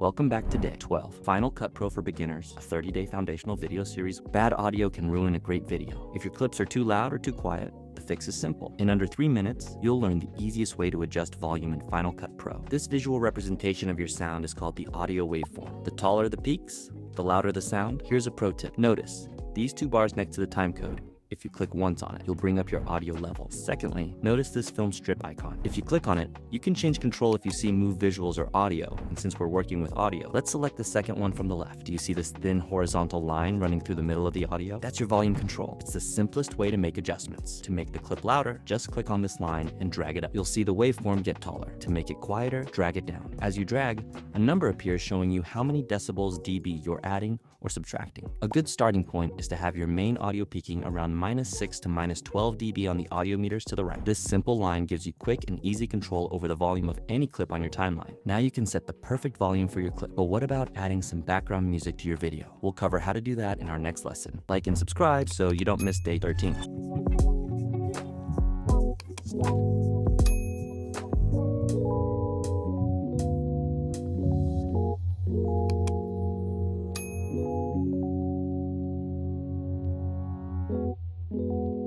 Welcome back to day 12, Final Cut Pro for Beginners, a 30-day foundational video series. Bad audio can ruin a great video. If your clips are too loud or too quiet, the fix is simple. In under 3 minutes, you'll learn the easiest way to adjust volume in Final Cut Pro. This visual representation of your sound is called the audio waveform. The taller the peaks, the louder the sound. Here's a pro tip. Notice these two bars next to the time code. If you click once on it, you'll bring up your audio level. Secondly, notice this film strip icon. If you click on it, you can change control if you see move visuals or audio. And since we're working with audio, let's select the second one from the left. Do you see this thin horizontal line running through the middle of the audio? That's your volume control. It's the simplest way to make adjustments. To make the clip louder, just click on this line and drag it up. You'll see the waveform get taller. To make it quieter, drag it down. As you drag, a number appears showing you how many decibels dB you're adding or subtracting. A good starting point is to have your main audio peaking around -6 to -12 dB on the audio meters to the right. This simple line gives you quick and easy control over the volume of any clip on your timeline. Now you can set the perfect volume for your clip. But what about adding some background music to your video? We'll cover how to do that in our next lesson. Like and subscribe so you don't miss day 13. 𝗪𝗘𝗠𝗘𝗠𝗕𝗓𝗓